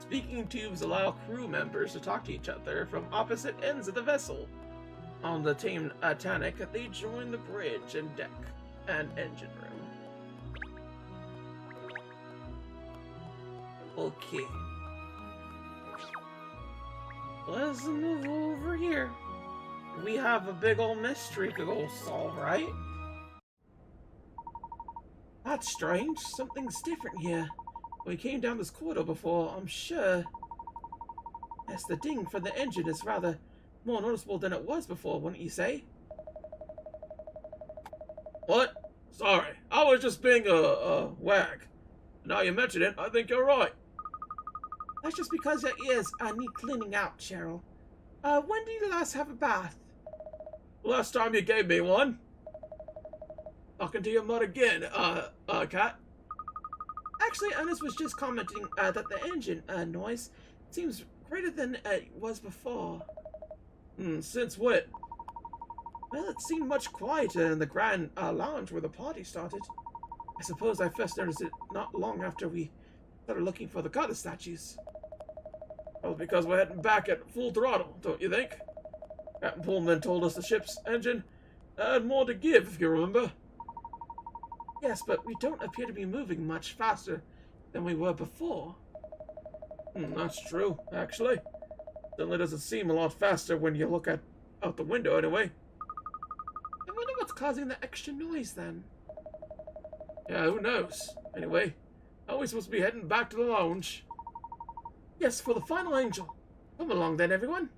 speaking tubes allow crew members to talk to each other from opposite ends of the vessel. On the Titanic, they join the bridge and deck and engine room. Okay. Let's move over here. We have a big old mystery to go solve, right? That's strange. Something's different here. We came down this corridor before, I'm sure. Yes, the ding for the engine is rather more noticeable than it was before, wouldn't you say? What? Sorry, I was just being a wag. Now you mention it, I think you're right. That's just because your ears need cleaning out, Cheryl. When did you last have a bath? Last time you gave me one. Talking to your mud again, Kat. Actually, Ernest was just commenting that the engine noise seems greater than it was before. Since when? Well, it seemed much quieter in the grand lounge where the party started. I suppose I first noticed it not long after we started looking for the goddess statues. Well, because we're heading back at full throttle, don't you think? Captain Pullman told us the ship's engine had more to give, if you remember. Yes, but we don't appear to be moving much faster than we were before. That's true, actually. Certainly doesn't seem a lot faster when you look out the window, anyway. I wonder what's causing the extra noise, then. Yeah, who knows? Anyway, are we supposed to be heading back to the lounge? Yes, for the final angel. Come along then, everyone.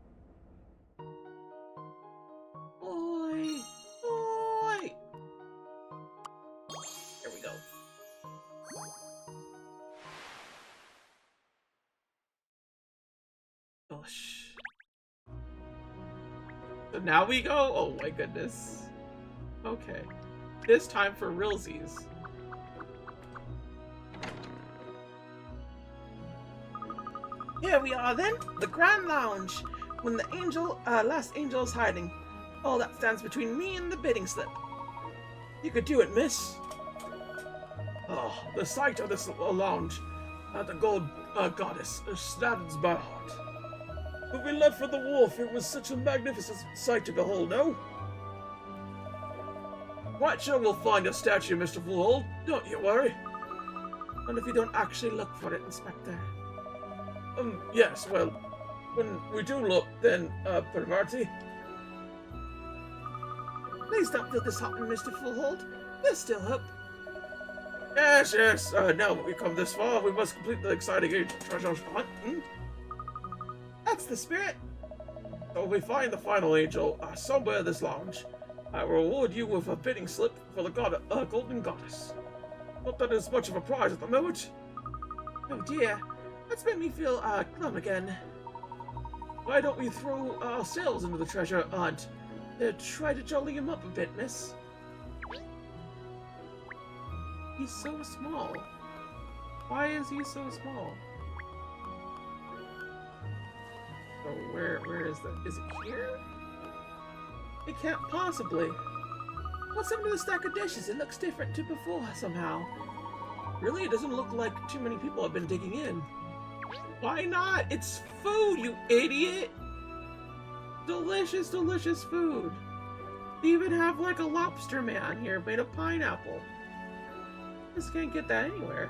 Oi! Oi! Here we go. Oh, shh. So now we go? Oh my goodness. Okay. This time for realsies. Here we are then, the Grand Lounge, when the last angel is hiding. All that stands between me and the bidding slip. You could do it, miss. Oh, the sight of this lounge at the gold goddess saddens my heart. When we left for the wharf, it was such a magnificent sight to behold, no? Quite sure we'll find a statue, Mr. Foolhold. Don't you worry. And if you don't actually look for it, Inspector. Yes, well, when we do look, then, Permarty. Please don't feel disheartened, Mr. Foolhold. There's still hope. Yes, yes, now that we've come this far, we must complete the exciting treasure hunt. That's the spirit. So if we find the final angel somewhere in this lounge, I will reward you with a bidding slip for the golden goddess. Not that it's much of a prize at the moment. Oh dear. That's made me feel glum again. Why don't we throw ourselves into the treasure hunt to try to jolly him up a bit, miss? He's so small. Why is he so small? Oh, where is that? Is it here? It can't possibly. What's under the stack of dishes? It looks different to before somehow. Really, it doesn't look like too many people have been digging in. Why not? It's food, you idiot! Delicious, delicious food. They even have like a lobster man here made of pineapple. Just can't get that anywhere.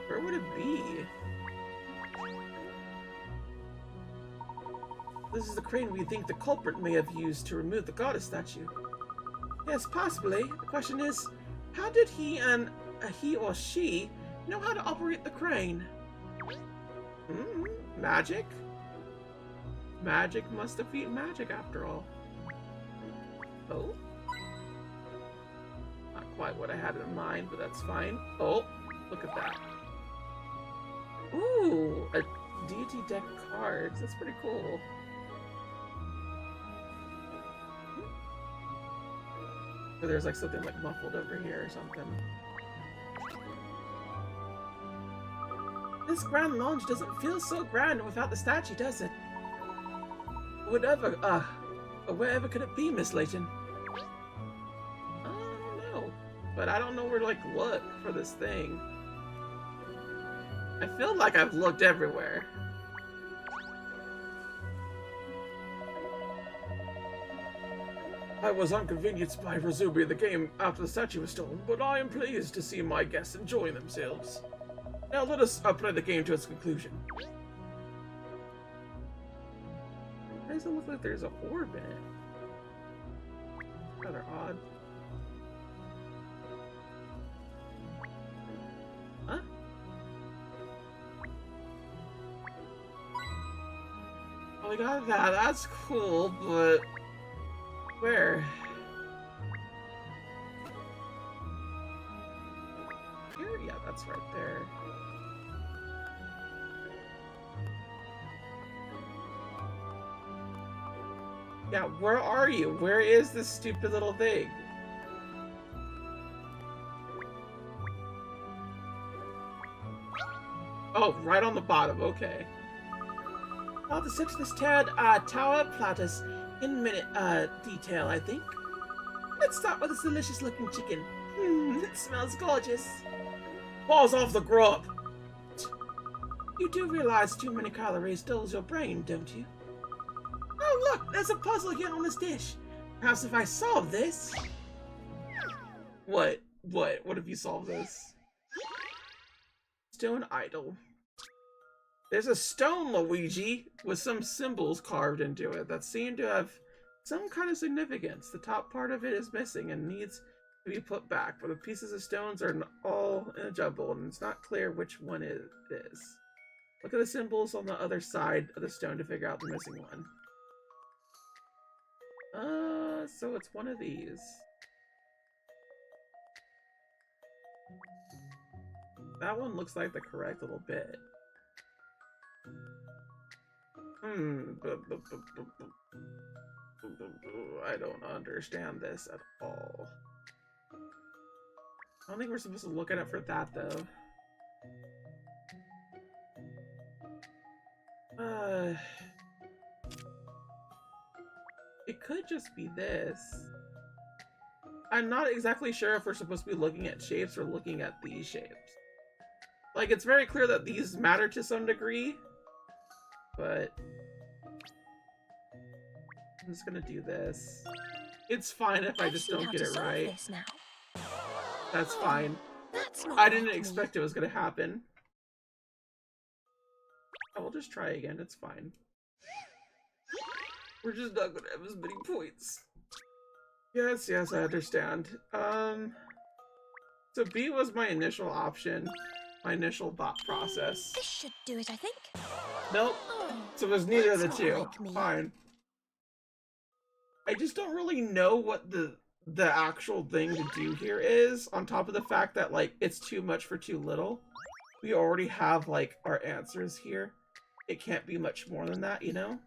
Where would it be? This is the crane we think the culprit may have used to remove the goddess statue. Yes, possibly. The question is, how did he or she know how to operate the crane? Magic? Magic must defeat magic after all. Oh? Not quite what I had in mind, but that's fine. Oh, look at that. Ooh, a deity deck cards. That's pretty cool. So there's like something like muffled over here or something. This grand lounge doesn't feel so grand without the statue, does it? Wherever could it be, Miss Layton? I don't know. but I don't know where to, like, look for this thing. I feel like I've looked everywhere. I was inconvenienced by resuming the game after the statue was stolen, but I am pleased to see my guests enjoying themselves. Now let us play the game to its conclusion. Why does it look like there's a orb in it? Rather odd. Huh? Oh, we got that. That's cool, but where? Here? Yeah, that's right there. Yeah, where are you? Where is this stupid little thing? Oh, right on the bottom, okay. All the six of this tower platters in minute detail, I think. Let's start with this delicious looking chicken. It smells gorgeous. Paws off the grub! You do realize too many calories dulls your brain, don't you? Oh look, there's a puzzle here on this dish. Perhaps if I solve this... What? What if you solve this? Stone idol. There's a stone Luigi with some symbols carved into it that seem to have some kind of significance. The top part of it is missing and needs to be put back, but the pieces of stones are all in a jumble and it's not clear which one it is. Look at the symbols on the other side of the stone to figure out the missing one. So it's one of these. That one looks like the correct little bit. I don't understand this at all. I don't think we're supposed to look at it for that, though. It could just be this. I'm not exactly sure if we're supposed to be looking at shapes or looking at these shapes. Like, it's very clear that these matter to some degree, but I'm just gonna do this. It's fine if I just don't get it right. That's fine. I didn't expect it was gonna happen. I will just try again, it's fine. We're just not gonna have as many points. Yes, I understand. So B was my initial option. My initial thought process. This should do it, I think. Nope. So there's neither of the two. Like Fine. I just don't really know what the actual thing to do here is, on top of the fact that, like, it's too much for too little. We already have, like, our answers here. It can't be much more than that, you know?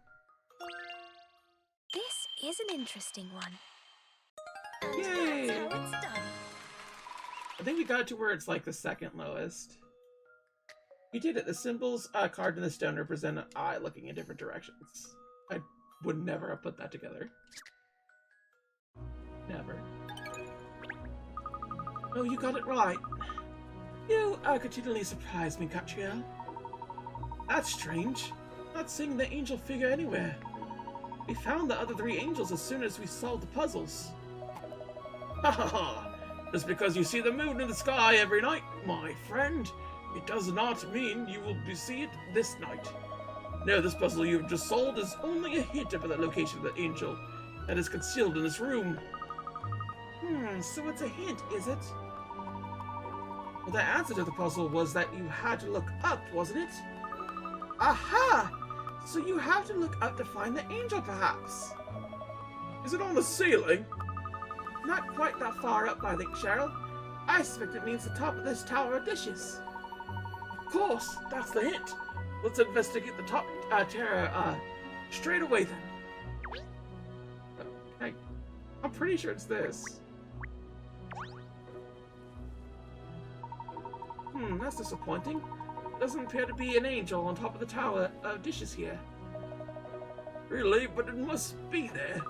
This is an interesting one. Yay! That's how it's done. I think we got to where it's, like, the second lowest. You did it. The symbols carved in the stone represent an eye looking in different directions. I would never have put that together. Never. Oh, you got it right. You continually surprise me, Katrielle. That's strange. Not seeing the angel figure anywhere. We found the other three angels as soon as we solved the puzzles. Ha ha ha! Just because you see the moon in the sky every night, my friend, it does not mean you will see it this night. No, this puzzle you've just solved is only a hint about the location of the angel that is concealed in this room. So it's a hint, is it? Well, the answer to the puzzle was that you had to look up, wasn't it? Aha! So you have to look up to find the angel, perhaps. Is it on the ceiling? Not quite that far up, I think, Cheryl. I suspect it means the top of this tower of dishes. Of course, that's the hint. Let's investigate the top tower straight away then. I'm pretty sure it's this. That's disappointing. Doesn't appear to be an angel on top of the tower of dishes here. Really? But it must be there.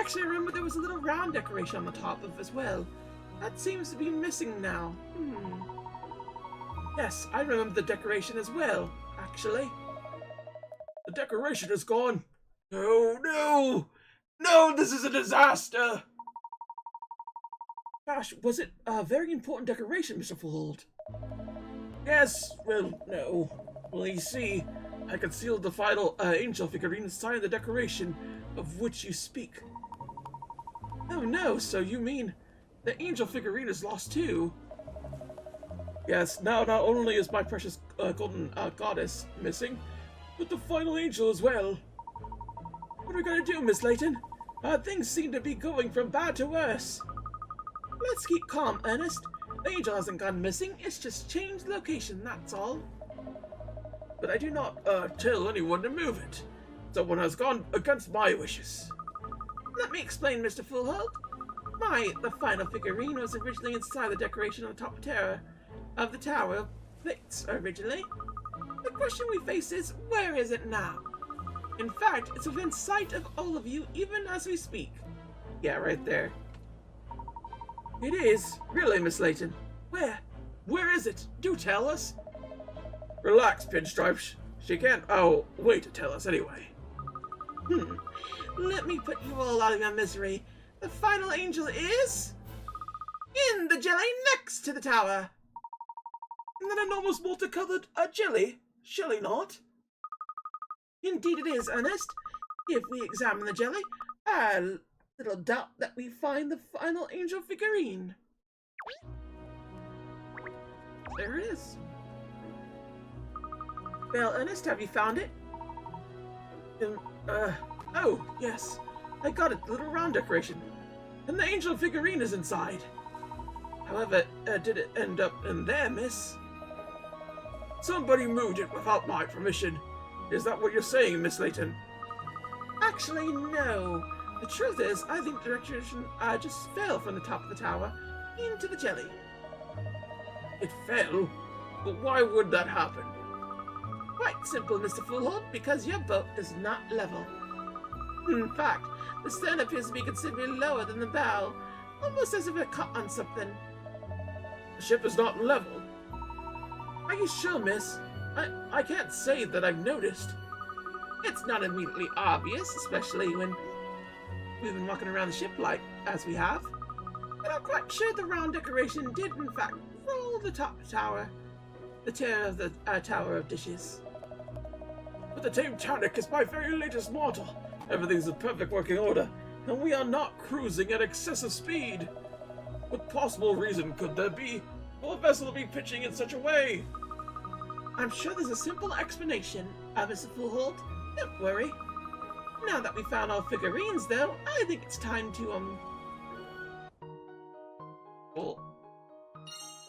Actually, I remember there was a little round decoration on the top of as well. That seems to be missing now. Yes, I remember the decoration as well, actually. The decoration is gone. No, no! No, this is a disaster! Gosh, was it a very important decoration, Mr. Fullhold? Yes, well, no. Well, you see, I concealed the final angel figurine inside the decoration of which you speak. Oh no, so you mean the angel figurine is lost too? Yes, now not only is my precious golden goddess missing, but the final angel as well. What are we gonna do, Miss Layton? Things seem to be going from bad to worse. Let's keep calm, Ernest. The angel hasn't gone missing, it's just changed location, that's all. But I do not tell anyone to move it. Someone has gone against my wishes. Let me explain, Mr. Fullhold. The final figurine was originally inside the decoration on the top tower of the Tower of Plates originally. The question we face is, where is it now? In fact, it's within sight of all of you even as we speak. Yeah, right there. It is? Really, Miss Layton? Where? Where is it? Do tell us. Relax, Pinstripes. She can't, wait to tell us anyway. Let me put you all out of your misery. The final angel is... in the jelly next to the tower. And then an almost multicolored jelly? Surely not? Indeed it is, Ernest. If we examine the jelly, little doubt that we find the final angel figurine. There it is. Well, Ernest, have you found it? Oh, yes. I got it, the little round decoration. And the angel figurine is inside. However, did it end up in there, miss? Somebody moved it without my permission. Is that what you're saying, Miss Layton? Actually, no. The truth is, I think the decoration just fell from the top of the tower into the jelly. It fell? But why would that happen? Quite simple, Mr. Fullhold, because your boat is not level. In fact, the stern appears to be considerably lower than the bow, almost as if it caught on something. The ship is not level. Are you sure, miss? I can't say that I've noticed. It's not immediately obvious, especially when we've been walking around the ship like as we have. But I'm quite sure the round decoration did in fact roll the top tower, the tier of the Tower of Dishes. But the Titanic is my very latest model. Everything's in perfect working order, and we are not cruising at excessive speed. What possible reason could there be for a vessel to be pitching in such a way? I'm sure there's a simple explanation, Mr. Fullhold. Don't worry. Now that we found our figurines, though, I think it's time to, well,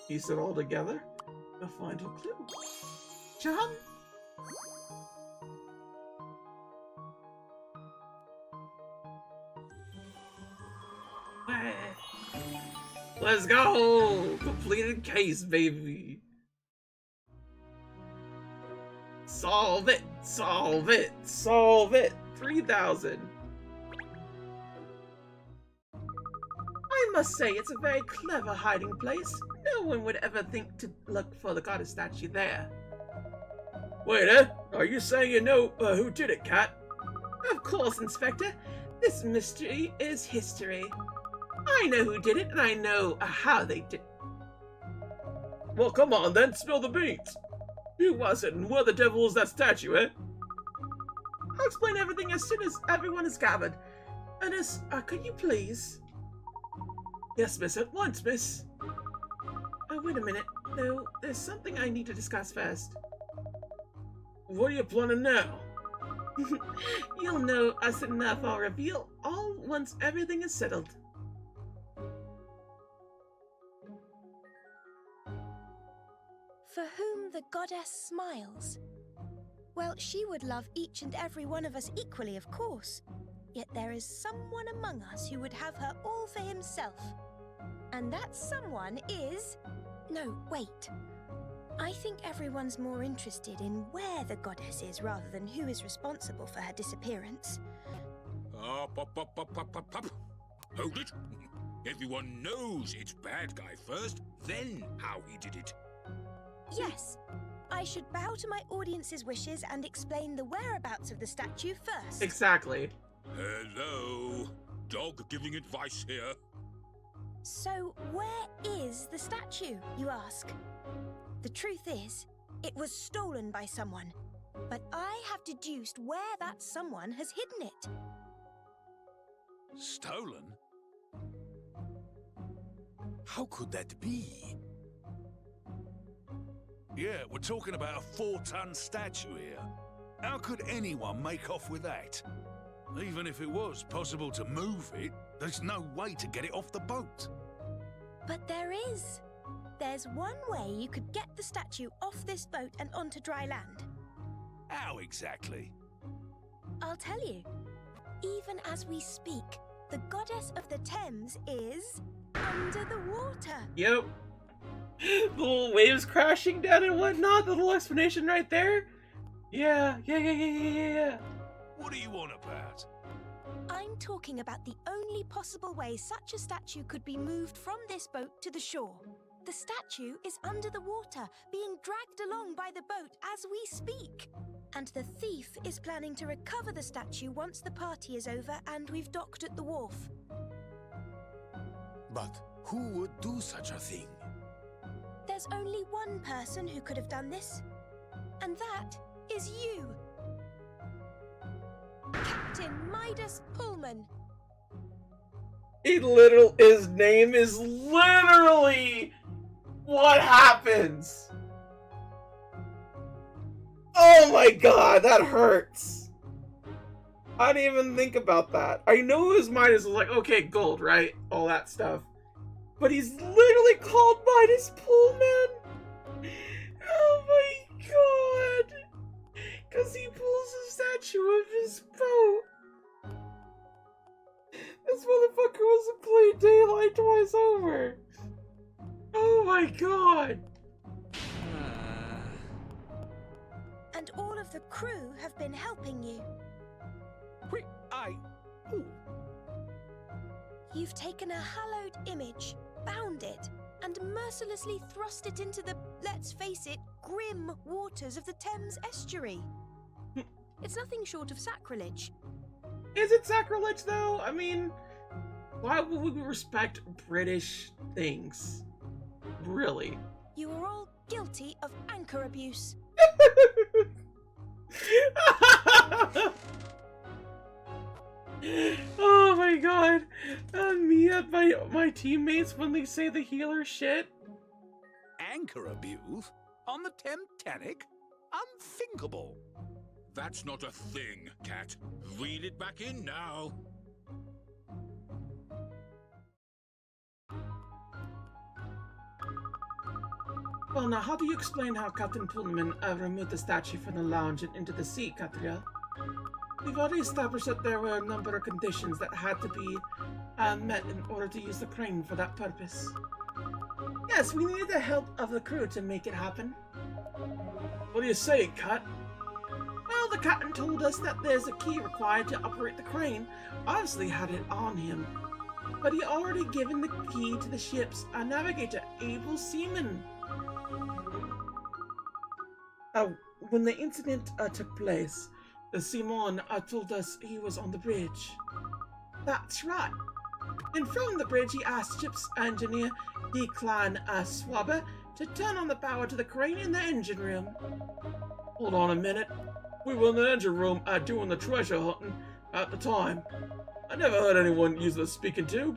piece it all together to find a clue. John? Let's go! Completed case, baby! Solve it! Solve it! Solve it! 3,000. I must say, it's a very clever hiding place. No one would ever think to look for the goddess statue there. Wait, are you saying you know who did it, Cat? Of course, Inspector. This mystery is history. I know who did it, and I know how they did it. Well, come on then, spill the beans. Who was it, and where the devil is that statue, eh? I'll explain everything as soon as everyone is gathered. Ernest, could you please? Yes, miss, at once, miss. Oh, wait a minute. No, there's something I need to discuss first. What are you planning now? You'll know soon enough. I'll reveal all once everything is settled. For whom the goddess smiles. Well, she would love each and every one of us equally, of course. Yet there is someone among us who would have her all for himself. And that someone is... No, wait. I think everyone's more interested in where the goddess is rather than who is responsible for her disappearance. Up. Hold it. Everyone knows it's bad guy first, then how he did it. Yes, I should bow to my audience's wishes and explain the whereabouts of the statue first. Exactly. Hello. Dog giving advice here. So, where is the statue, you ask? The truth is, it was stolen by someone, but I have deduced where that someone has hidden it. Stolen? How could that be? Yeah, we're talking about a 4-ton statue here. How could anyone make off with that? Even if it was possible to move it, there's no way to get it off the boat. But there is. There's one way you could get the statue off this boat and onto dry land. How exactly? I'll tell you. Even as we speak, the goddess of the Thames is under the water. Yep. The little waves crashing down and whatnot, the little explanation right there. Yeah. What do you want about? I'm talking about the only possible way such a statue could be moved from this boat to the shore. The statue is under the water, being dragged along by the boat as we speak. And the thief is planning to recover the statue once the party is over and we've docked at the wharf. But who would do such a thing? There's only one person who could have done this, and that is you. Captain Midas Pullman. His name is literally what happens. Oh my god, that hurts. I didn't even think about that. I know his Midas was like, okay, gold, right? All that stuff. But he's literally called Midas Pullman. Oh my god. Because he pulls a statue of his boat. This motherfucker was a plain daylight twice over. Oh my god. And all of the crew have been helping you. Wait, Ooh. You've taken a hallowed image, bound it, and mercilessly thrust it into the, let's face it, grim waters of the Thames estuary. It's nothing short of sacrilege. Is it sacrilege though? I mean, why would we respect British things? Really? You are all guilty of anchor abuse. Oh my god. Me and my teammates when they say the healer shit. Anchor abuse? On the Titanic? Unthinkable. That's not a thing, Cat. Reel it back in now. Well, now, how do you explain how Captain Pullman removed the statue from the lounge and into the sea, Katrielle? We've already established that there were a number of conditions that had to be met in order to use the crane for that purpose. Yes, we needed the help of the crew to make it happen. What do you say, Cat? Well, the captain told us that there's a key required to operate the crane. Obviously had it on him. But he already given the key to the ship's navigator, Able Seaman. When the incident took place, the Seaman told us he was on the bridge. That's right. And from the bridge, he asked ship's engineer, Declan Swabber, to turn on the power to the crane in the engine room. Hold on a minute. We were in the engine room doing the treasure hunting at the time. I never heard anyone use the speaking tube.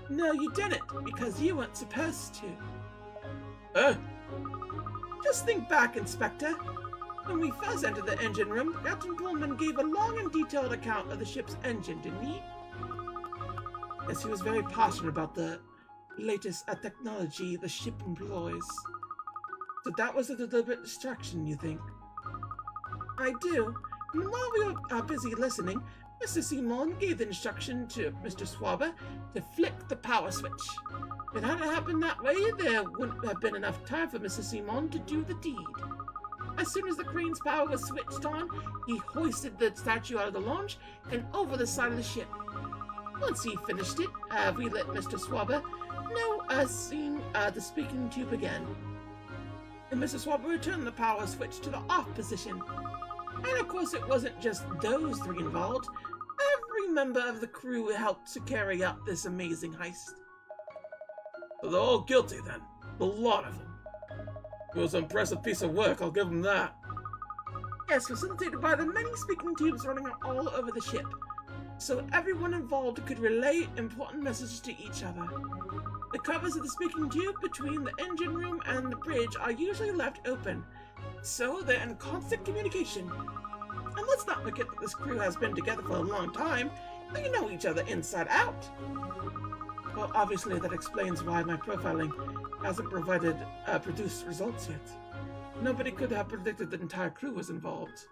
No, you didn't, because you weren't supposed to. Just think back, Inspector. When we first entered the engine room, Captain Pullman gave a long and detailed account of the ship's engine, didn't he? Yes, he was very passionate about the latest technology the ship employs. So that was a deliberate distraction, you think? I do. And while we were busy listening, Mr. Simon gave the instruction to Mr. Swabber to flick the power switch. If it hadn't happened that way, there wouldn't have been enough time for Mr. Simon to do the deed. As soon as the crane's power was switched on, he hoisted the statue out of the launch and over the side of the ship. Once he finished it, we let Mr. Swabber know seeing the speaking tube again. And Mr. Swabber returned the power switch to the off position. And of course it wasn't just those three involved. Every member of the crew helped to carry out this amazing heist. So they're all guilty then. A lot of them. It was an impressive piece of work, I'll give them that. Yes, facilitated by the many speaking tubes running all over the ship, so everyone involved could relay important messages to each other. The covers of the speaking tube between the engine room and the bridge are usually left open, so they're in constant communication. And let's not forget that this crew has been together for a long time. They know each other inside out. Well, obviously that explains why my profiling hasn't produced results yet. Nobody could have predicted the entire crew was involved.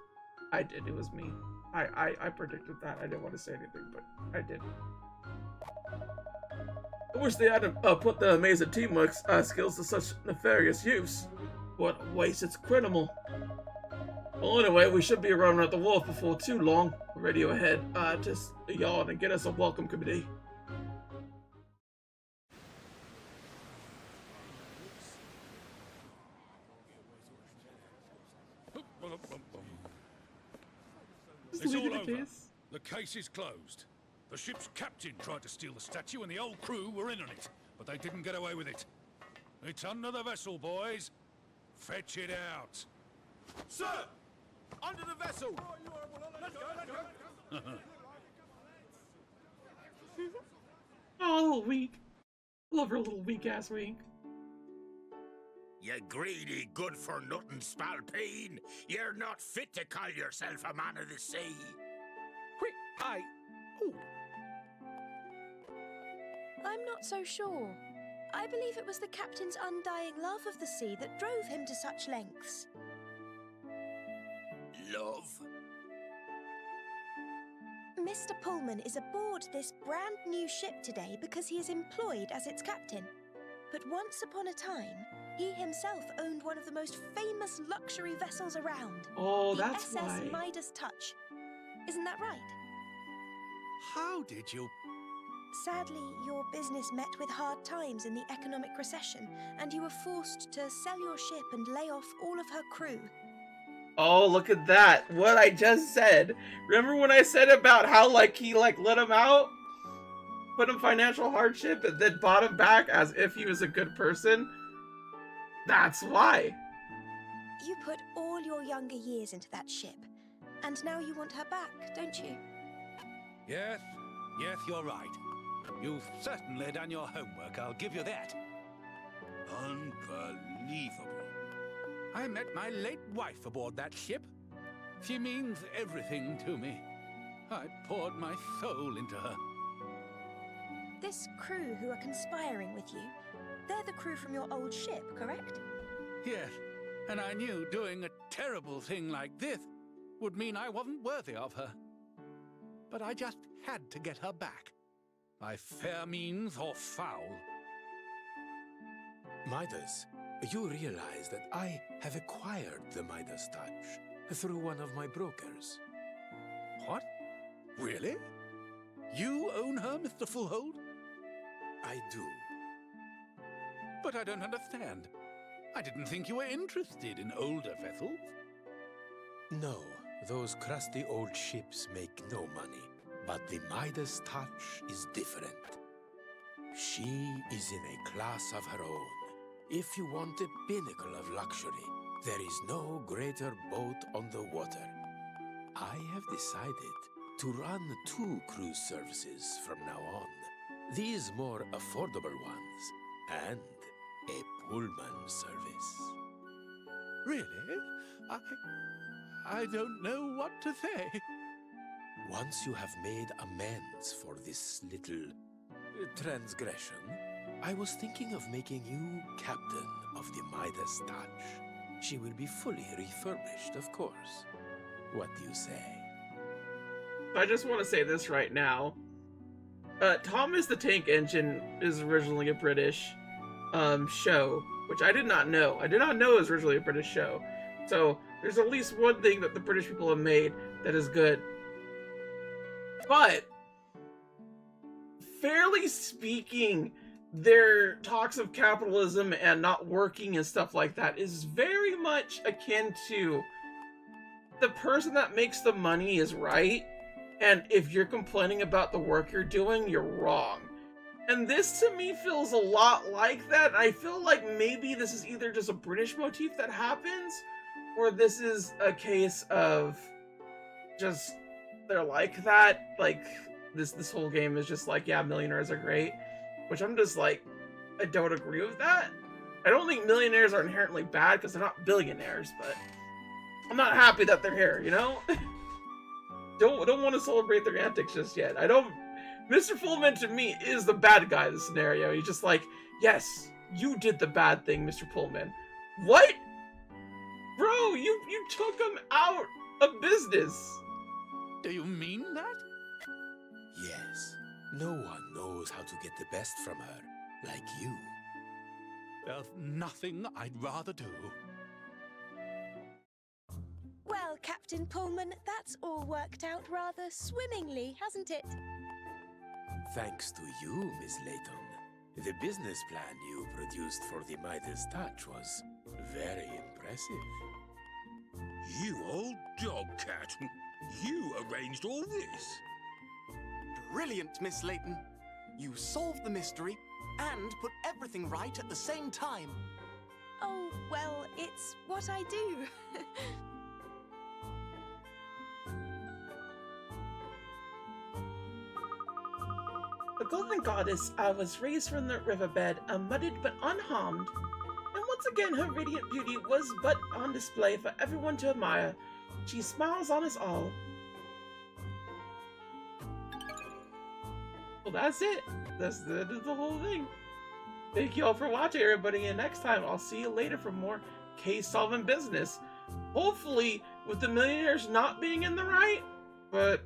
I did, it was me. I predicted that. I didn't want to say anything, but I did. I wish they hadn't put the amazing teamwork skills to such nefarious use. What a waste, it's criminal. Well, anyway, we should be arriving at the wharf before too long. Radio ahead, just yawn and get us a welcome committee. It's all over. The case is closed. The ship's captain tried to steal the statue and the whole crew were in on it, but they didn't get away with it. It's under the vessel, boys. Fetch it out. Sir! Under the vessel! Oh, a little weak. Love her little weak-ass wink. You greedy, good-for-nothing spalpeen. You're not fit to call yourself a man of the sea. I'm not so sure. I believe it was the captain's undying love of the sea that drove him to such lengths. Love? Mr. Pullman is aboard this brand new ship today because he is employed as its captain. But once upon a time, he himself owned one of the most famous luxury vessels around. Oh, the that's SS why. Midas Touch. Isn't that right? How did you... Sadly, your business met with hard times in the economic recession, and you were forced to sell your ship and lay off all of her crew. Oh, look at that. What I just said. Remember when I said about how, he, let him out? Put him in financial hardship and then bought him back as if he was a good person? That's why. You put all your younger years into that ship, and now you want her back, don't you? Yes, you're right. You've certainly done your homework, I'll give you that. Unbelievable. I met my late wife aboard that ship. She means everything to me. I poured my soul into her. This crew who are conspiring with you, they're the crew from your old ship, correct? Yes, and I knew doing a terrible thing like this would mean I wasn't worthy of her. But I just had to get her back, by fair means or foul. Midas, you realize that I have acquired the Midas Touch through one of my brokers. What? Really? You own her, Mr. Fullhold? I do. But I don't understand. I didn't think you were interested in older vessels. No, those crusty old ships make no money. But the Midas Touch is different. She is in a class of her own. If you want a pinnacle of luxury, there is no greater boat on the water. I have decided to run 2 cruise services from now on. These more affordable ones, and a Pullman service. Really? I don't know what to say. Once you have made amends for this little transgression, I was thinking of making you captain of the Midas Touch. She will be fully refurbished, of course. What do you say? I just want to say this right now. Thomas the Tank Engine is originally a British show, which I did not know. I did not know it was originally a British show. So There's at least one thing that the British people have made that is good. But, fairly speaking, their talks of capitalism and not working and stuff like that is very much akin to the person that makes the money is right, and if you're complaining about the work you're doing, you're wrong. And this to me feels a lot like that. I feel like maybe this is either just a British motif that happens, or this is a case of just they're like that. Like this whole game is just like, yeah, millionaires are great, which I'm just like, I don't agree with that. I don't think millionaires are inherently bad because they're not billionaires, but I'm not happy that they're here, you know? don't want to celebrate their antics just yet. I don't. Mr. Pullman to me is the bad guy in the scenario. He's just like, yes, you did the bad thing, Mr. Pullman. What? Bro, you took him out of business. Do you mean that? Yes, no one knows how to get the best from her, like you. There's nothing I'd rather do. Well, Captain Pullman, that's all worked out rather swimmingly, hasn't it? Thanks to you, Miss Layton. The business plan you produced for the Midas Touch was very impressive. You old dog cat. You arranged all this. Brilliant, Miss Layton. You solved the mystery and put everything right at the same time. Oh, well, it's what I do. The Golden Goddess was raised from the riverbed, muddied but unharmed. And once again, her radiant beauty was but on display for everyone to admire. She smiles on us all. Well, that's it. That's the whole thing. Thank you all for watching, everybody, and next time I'll see you later for more case-solving business. Hopefully, with the millionaires not being in the right, but